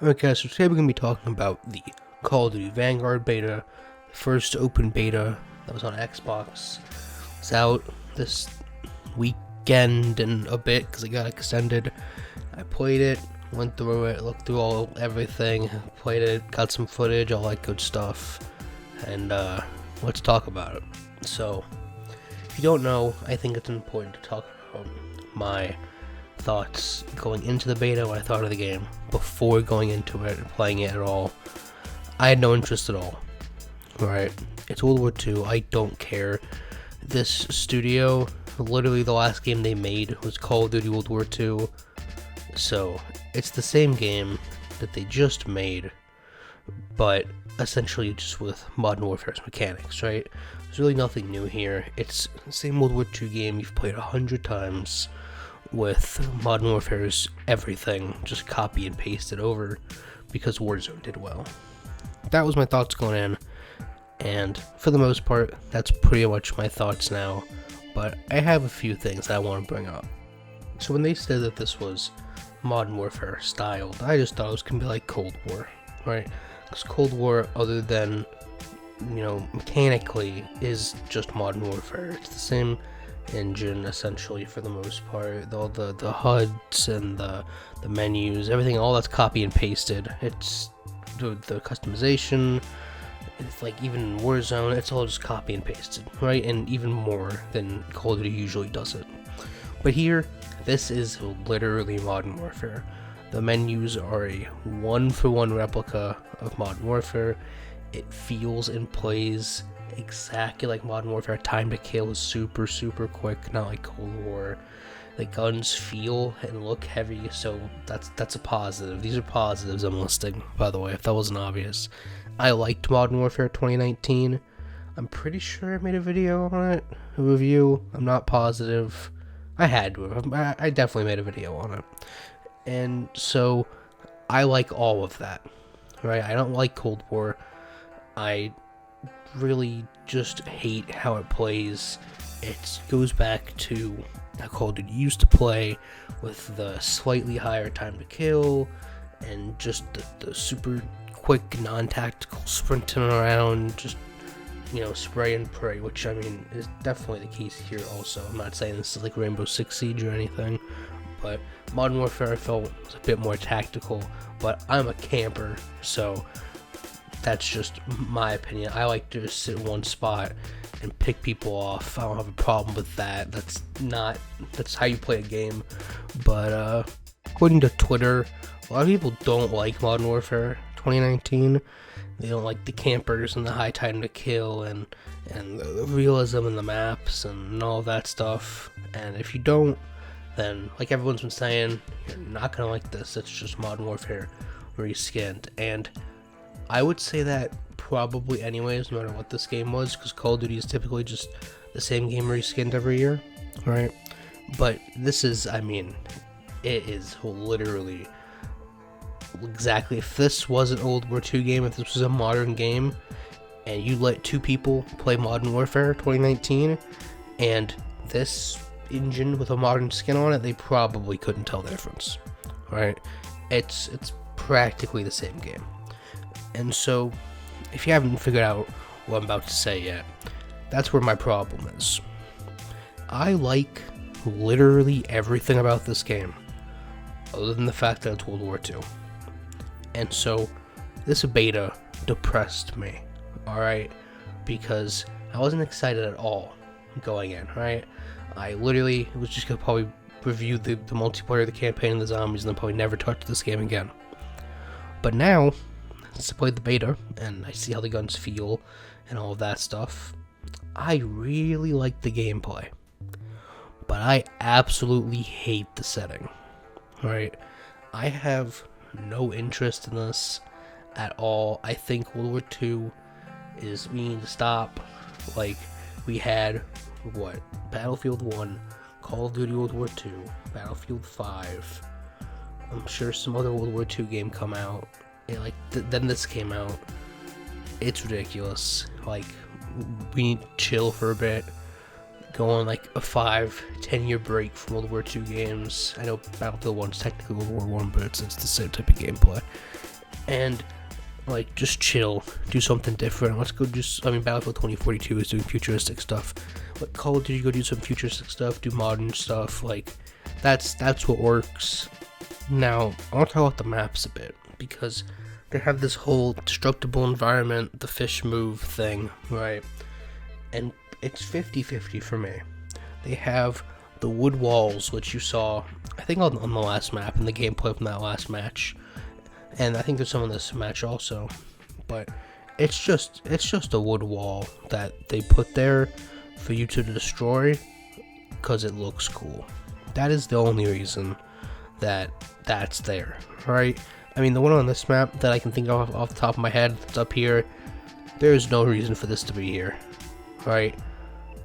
Okay, so today we're going to be talking about the Call of Duty Vanguard beta, the first open beta that was on Xbox. It's out this weekend and a bit because it got extended. I played it, went through it, looked through everything, played it, got some footage, all that good stuff, and let's talk about it. So, if you don't know, I think it's important to talk about my thoughts going into the beta, what I thought of the game before going into it and playing it at all. I had no interest at all. Right? It's World War II. I don't care. This studio, literally the last game they made was Call of Duty World War II. So it's the same game that they just made, but essentially just with Modern Warfare's mechanics, right? There's really nothing new here. It's the same World War II game you've played 100 times with Modern Warfare's everything, just copy and paste it over because Warzone did well. That was my thoughts going in, and for the most part, that's pretty much my thoughts now, but I have a few things I want to bring up. So when they said that this was Modern Warfare styled, I just thought it was going to be like Cold War, right? Because Cold War, other than, mechanically, is just Modern Warfare. It's the same engine essentially for the most part. All the HUDs and the menus, everything, all that's copy and pasted. It's the customization. It's like even in Warzone, it's all just copy and pasted, right? And even more than Call of Duty usually does it. But here, this is literally Modern Warfare. The menus are a one-for-one replica of Modern Warfare. It feels and plays exactly like Modern Warfare. Time to kill is super quick, not like Cold War. The guns feel and look heavy, so that's a positive. These are positives I'm listing, by the way, if that wasn't obvious. I liked Modern Warfare 2019. I'm pretty sure I made a video on it, a review. I'm not positive. I had to. I definitely made a video on it. And so I like all of that, right? I don't like Cold War. I really just hate how it plays. It goes back to how Call of Duty used to play, with the slightly higher time to kill and just the super quick non-tactical sprinting around, just spray and pray, which I mean is definitely the case here also. I'm not saying this is like Rainbow Six Siege or anything, but Modern Warfare I felt was a bit more tactical, but I'm a camper, so that's just my opinion. I like to just sit in one spot and pick people off. I don't have a problem with that. That's how you play a game. But according to Twitter, a lot of people don't like Modern Warfare 2019. They don't like the campers and the high time to kill and the realism in the maps and all that stuff. And if you don't, then like everyone's been saying, you're not gonna like this. It's just Modern Warfare reskinned. And I would say that probably anyways, no matter what this game was, because Call of Duty is typically just the same game reskinned every year, right? But this is, I mean, it is literally exactly, if this was an World War II game, if this was a modern game, and you let two people play Modern Warfare 2019, and this engine with a modern skin on it, they probably couldn't tell the difference, right? It's practically the same game. And so, if you haven't figured out what I'm about to say yet, that's where my problem is. I like literally everything about this game, other than the fact that it's World War II. And so, this beta depressed me, alright? Because I wasn't excited at all going in, right? I literally was just going to probably review the multiplayer, the campaign, and the zombies, and then probably never touch this game again. But now, since I played the beta, and I see how the guns feel, and all of that stuff, I really like the gameplay. But I absolutely hate the setting, right? I have no interest in this at all. I think World War II is, we need to stop. Like, we had, Battlefield 1, Call of Duty World War II, Battlefield 5, I'm sure some other World War II game come out. Then this came out. It's ridiculous. Like, we need to chill for a bit. Go on like a 5-10 year break from World War II games. I know Battlefield 1's technically World War 1, but it's the same type of gameplay. and like just chill, do something different. Let's go Battlefield 2042 is doing futuristic stuff, but Call of Duty, go do some futuristic stuff, do modern stuff. Like that's what works. Now I want to talk about the maps a bit, because they have this whole destructible environment, the fish move thing, right? And it's 50-50 for me. They have the wood walls, which you saw, I think, on the last map, in the gameplay from that last match, and I think there's some in this match also. But it's just a wood wall that they put there for you to destroy because it looks cool. That is the only reason that's there, right? I mean, the one on this map that I can think of off the top of my head that's up here, there's no reason for this to be here, right?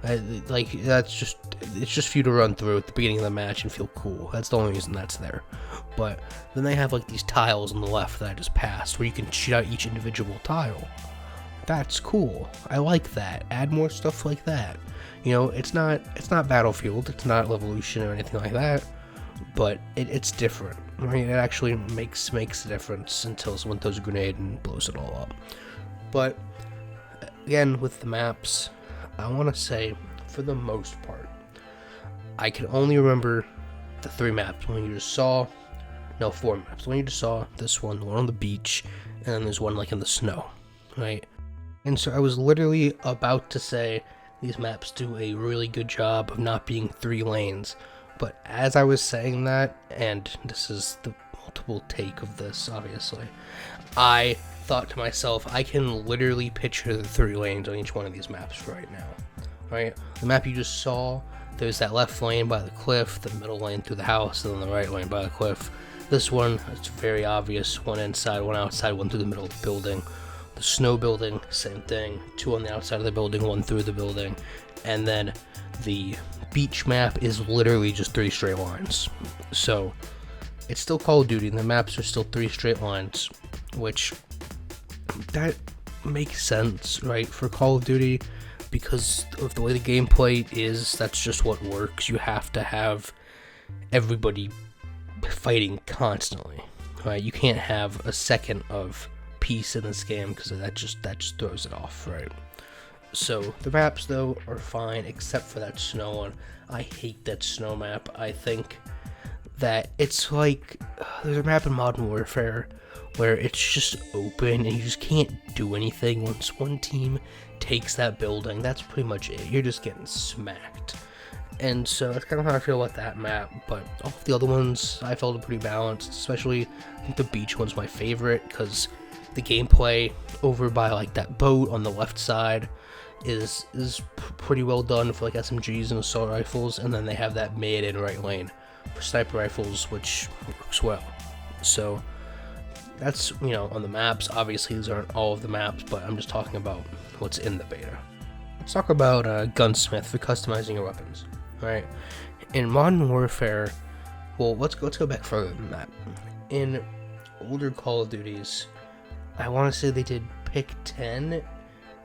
It's just for you to run through at the beginning of the match and feel cool. That's the only reason that's there. But then they have like these tiles on the left that I just passed, where you can shoot out each individual tile. That's cool. I like that. Add more stuff like that. You know, it's not Battlefield, it's not Evolution or anything like that, but it's different. I mean, it actually makes a difference until someone throws a grenade and blows it all up. But again, with the maps, I want to say, for the most part, I can only remember the 3 maps. Four maps. The one you just saw, this one, the one on the beach, and then there's one like in the snow, right? And so I was literally about to say these maps do a really good job of not being 3 lanes, but as I was saying that, and this is the multiple take of this, obviously, I thought to myself, I can literally picture the 3 lanes on each one of these maps right now, right? The map you just saw, there's that left lane by the cliff, the middle lane through the house, and then the right lane by the cliff. This one, it's very obvious, one inside, one outside, one through the middle of the building. The snow building, same thing, 2 on the outside of the building, 1 through the building. And then the beach map is literally just 3 straight lines. So it's still Call of Duty, and the maps are still 3 straight lines, which that makes sense, right, for Call of Duty, because of the way the gameplay is. That's just what works. You have to have everybody fighting constantly, right? You can't have a second of peace in this game, because that just throws it off, right? So the maps though are fine, except for that snow one. I hate that snow map. I think that it's like, there's a map in Modern Warfare where it's just open and you just can't do anything. Once one team takes that building, that's pretty much it. You're just getting smacked. And so that's kind of how I feel about that map. But all of the other ones I felt are pretty balanced, especially I think the beach one's my favorite, because the gameplay over by like that boat on the left side is pretty well done for like SMGs and assault rifles, and then they have that mid and right lane for sniper rifles, which works well. So that's, you know, on the maps. Obviously these aren't all of the maps, but I'm just talking about what's in the beta. Let's talk about Gunsmith for customizing your weapons. Alright, in Modern Warfare, well, let's go back further than that. In older Call of Duties, I want to say they did pick 10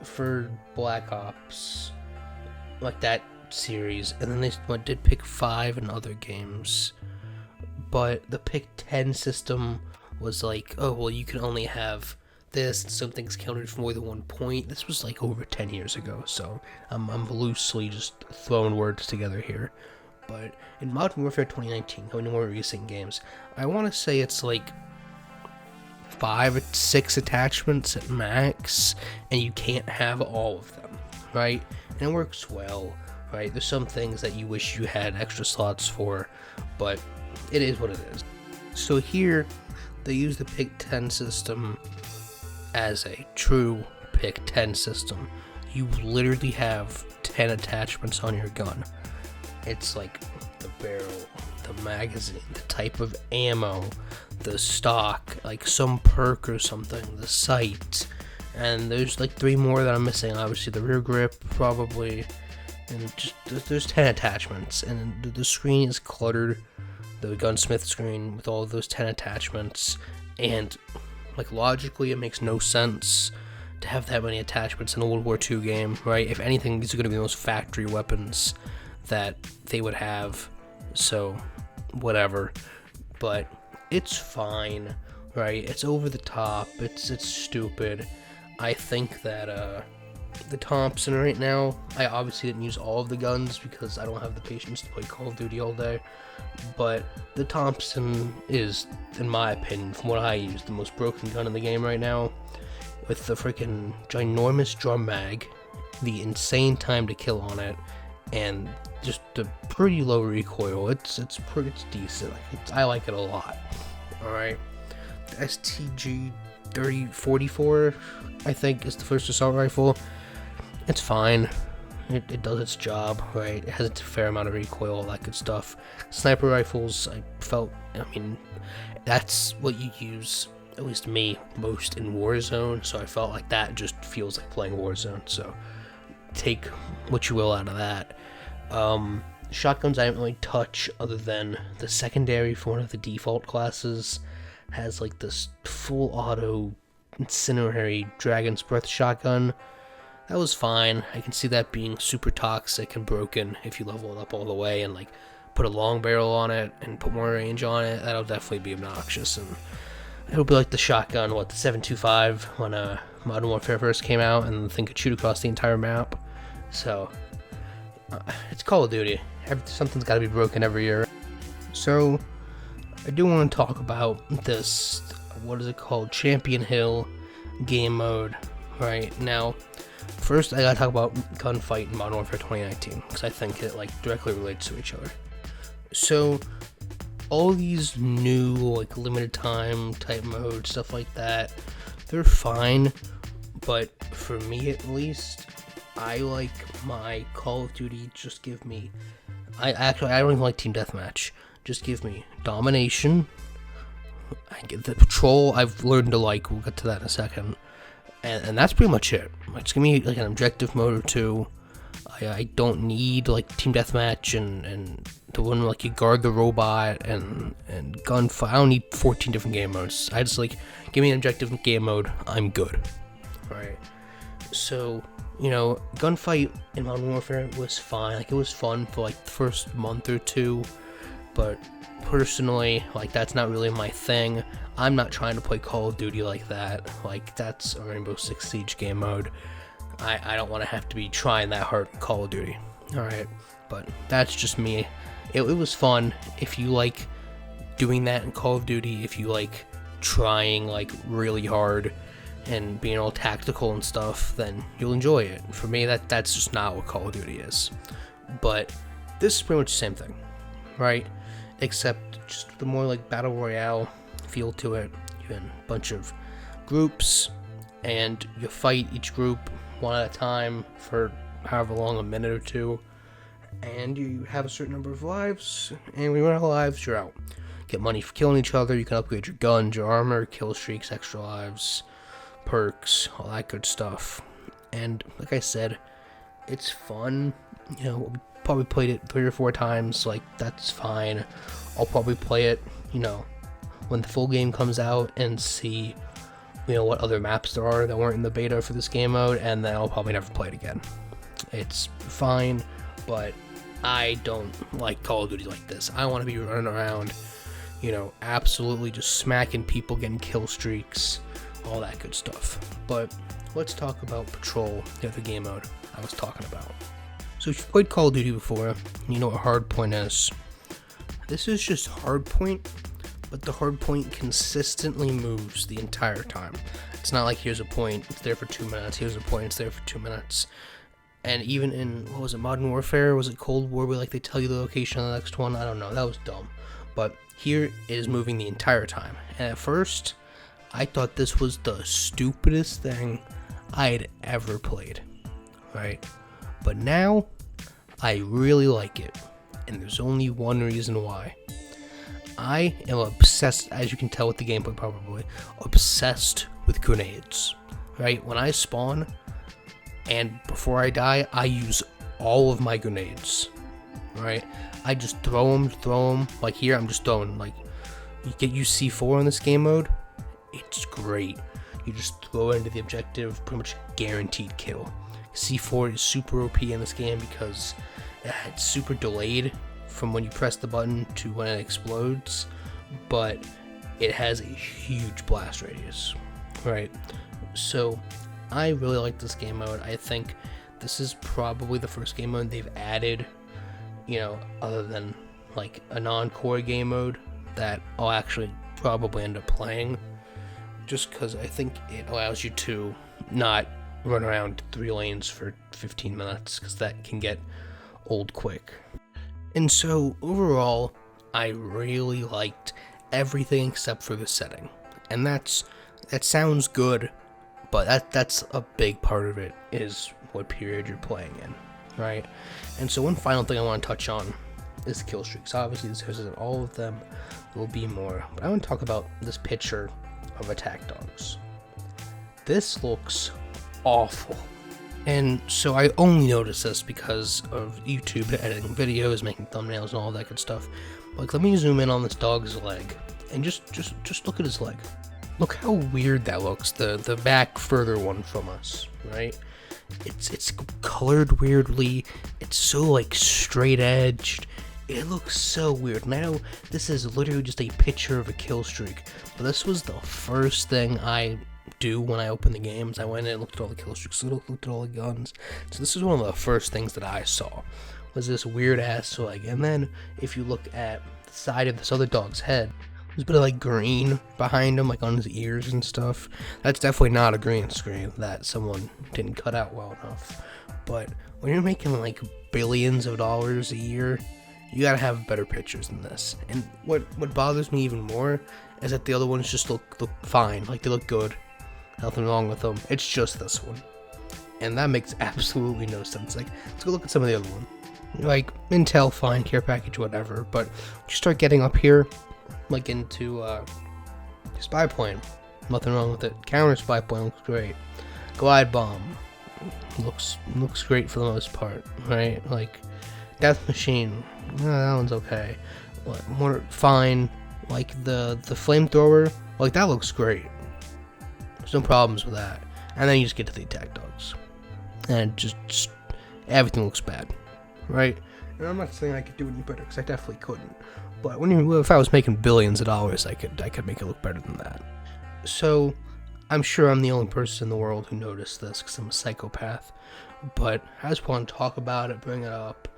for Black Ops, like that series, and then they did pick 5 in other games. But the pick 10 system was like, oh, well, you can only have this, and some things counted for more than 1 point. This was like over 10 years ago, so I'm loosely just throwing words together here. But in Modern Warfare 2019, going to more recent games, I want to say it's like 5 or 6 attachments at max, and you can't have all of them, right? And it works well, right? There's some things that you wish you had extra slots for, but it is what it is. So here, they use the pick 10 system as a true pick 10 system. You literally have 10 attachments on your gun. It's like the barrel, the magazine, the type of ammo, the stock, like some perk or something, the sight, and there's like 3 more that I'm missing. Obviously the rear grip, probably, and just there's 10 attachments, and the screen is cluttered, the Gunsmith screen with all of those 10 attachments, and like logically it makes no sense to have that many attachments in a World War II game, right? If anything, these are going to be the most factory weapons that they would have, so whatever. But it's fine right? It's over the top. It's stupid. I think that the Thompson right now, I obviously didn't use all of the guns because I don't have the patience to play Call of Duty all day, but the Thompson is, in my opinion, from what I use, the most broken gun in the game right now, with the freaking ginormous drum mag, the insane time to kill on it, and just a pretty low recoil. It's decent. I like it a lot. All right, the STG 3044, I think, is the first assault rifle. It's fine. It does its job, right? It has a fair amount of recoil, all that good stuff. Sniper rifles, I mean, that's what you use, at least me, most in Warzone, so I felt like that just feels like playing Warzone, so take what you will out of that. Shotguns I didn't really touch, other than the secondary for one of the default classes has like this full auto incendiary Dragon's Breath shotgun. That was fine. I can see that being super toxic and broken if you level it up all the way and like put a long barrel on it and put more range on it. That'll definitely be obnoxious, and it'll be like the shotgun, the 7.25 when Modern Warfare first came out, and the thing could shoot across the entire map. So it's Call of Duty. Something's got to be broken every year. So I do want to talk about this, what is it called, Champion Hill game mode. Right now, first I gotta talk about gunfight in Modern Warfare 2019, because I think it like directly relates to each other. So all these new like limited time type mode stuff like that, they're fine, but for me at least, I like my Call of Duty. Just give me, I don't even like team deathmatch. Just give me domination. I get the patrol. I've learned to like. We'll get to that in a second. And that's pretty much it. Like, just give me like an objective mode or two. I don't need like team deathmatch and the one like you guard the robot and gunfight. I don't need 14 different game modes. I just like give me an objective game mode. I'm good. Right. So gunfight in Modern Warfare was fine. Like, it was fun for like the first month or two, but personally, like, that's not really my thing. I'm not trying to play Call of Duty like that. Like, that's a Rainbow Six Siege game mode. I don't want to have to be trying that hard in Call of Duty. Alright, but that's just me. It was fun. If you like doing that in Call of Duty, if you like trying like really hard and being all tactical and stuff, then you'll enjoy it. For me, that's just not what Call of Duty is. But this is pretty much the same thing, right? Except just the more like battle royale feel to it. You have a bunch of groups, and you fight each group one at a time for however long, a minute or two, and you have a certain number of lives, and when you run out of lives, you're out. Get money for killing each other. You can upgrade your guns, your armor, Killstreaks, extra lives, perks, all that good stuff. And like I said, it's fun. We probably played it 3 or 4 times. Like, that's fine. I'll probably play it when the full game comes out and see what other maps there are that weren't in the beta for this game mode, and then I'll probably never play it again. It's fine, but I don't like Call of Duty like this. I want to be running around, absolutely just smacking people, getting kill streaks, all that good stuff. But let's talk about Patrol, the other game mode I was talking about. So if you've played Call of Duty before, you know what hardpoint is. This is just hardpoint, but the hardpoint consistently moves the entire time. It's not like here's a point, it's there for 2 minutes, here's a point, it's there for 2 minutes. And even in, Modern Warfare, was it Cold War, where like they tell you the location of the next one? I don't know, that was dumb. But here it is moving the entire time. And at first, I thought this was the stupidest thing I had ever played, right? But now, I really like it. And there's only one reason why. I am obsessed, as you can tell with the gameplay probably, obsessed with grenades, right? When I spawn, and before I die, I use all of my grenades, right? I just throw them, like here I'm just throwing, like, you use C4 in this game mode, it's great. You just throw it into the objective, pretty much guaranteed kill. C4 is super OP in this game because it's super delayed from when you press the button to when it explodes, but it has a huge blast radius, right? So I really like this game mode. I think this is probably the first game mode they've added, you know, other than like a non-core game mode that I'll actually probably end up playing, just because I think it allows you to not run around 3 lanes for 15 minutes, because that can get old quick. And so overall, I really liked everything except for the setting, and that sounds good, but that's a big part of it, is what period you're playing in, right? And so one final thing I want to touch on is Killstreaks. Obviously this isn't all of them, there will be more, but I want to talk about this picture of attack dogs. This looks awful, and so I only noticed this because of YouTube editing videos, making thumbnails and all that good stuff. Like, let me zoom in on this dog's leg, and just look at his leg. Look how weird that looks, the back further one from us, right? It's colored weirdly, it's so like straight edged, it looks so weird. And I know this is literally just a picture of a kill streak, but this was the first thing I do when I opened the games. I went in and looked at all the kill streaks, looked at all the guns. So this is one of the first things that I saw, was this weird ass leg. And then if you look at the side of this other dog's head, there's a bit of like green behind him, like on his ears and stuff. That's definitely not a green screen that someone didn't cut out well enough. But when you're making like billions of dollars a year, you gotta have better pictures than this. And what bothers me even more is that the other ones just look fine, like they look good, nothing wrong with them. It's just this one, and that makes absolutely no sense. Like, let's go look at some of the other one. Like Intel, fine, care package, whatever. But you start getting up here, like into spy plane, nothing wrong with it. Counter spy plane looks great. Glide bomb looks great for the most part, right? Like death machine, that one's okay. More fine. Like the flamethrower, like that looks great. There's no problems with that. And then you just get to the attack dogs, and just everything looks bad, right? And I'm not saying I could do it any better, because I definitely couldn't. But if I was making billions of dollars, I could make it look better than that. So I'm sure I'm the only person in the world who noticed this, because I'm a psychopath. But I just want to talk about it, bring it up,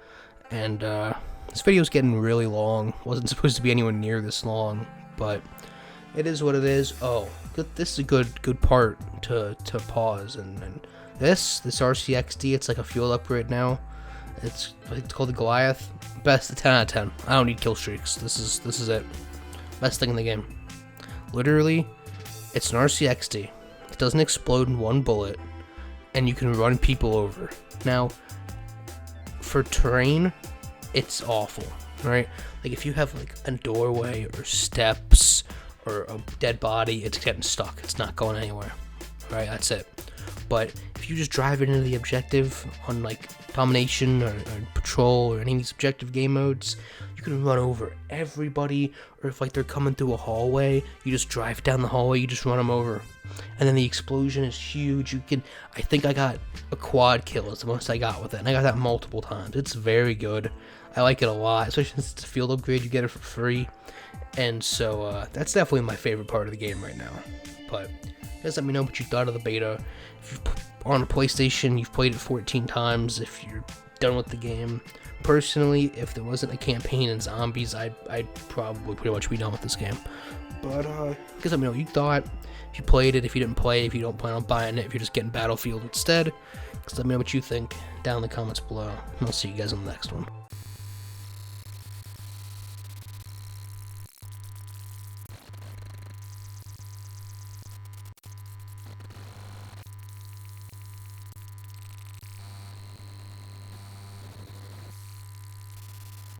and this video's getting really long. Wasn't supposed to be anywhere near this long, but it is what it is. Oh, this is a good part to pause. And this RCXD, it's like a fuel upgrade now. It's called the Goliath. Best 10 out of 10. I don't need kill streaks. This is it. Best thing in the game. Literally, it's an RCXD. It doesn't explode in one bullet, and you can run people over. Now, for terrain, it's awful, right? Like if you have like a doorway or steps or a dead body, it's getting stuck. It's not going anywhere, right? That's it. But if you just drive it into the objective on like domination or patrol or any of these objective game modes, you can run over everybody. Or if like they're coming through a hallway, you just drive down the hallway, you just run them over, and then the explosion is huge. I think I got a quad kill is the most I got with it, and I got that multiple times. It's very good. I like it a lot, especially since it's a field upgrade. You get it for free, and so that's definitely my favorite part of the game right now. But guys, let me know what you thought of the beta. If you're on a PlayStation, you've played it 14 times. If you're done with the game, personally, if there wasn't a campaign and zombies, I'd probably pretty much be done with this game. But guys, let me know what you thought. If you played it, if you didn't play, if you don't plan on buying it, if you're just getting Battlefield instead, just let me know what you think down in the comments below. And I'll see you guys on the next one.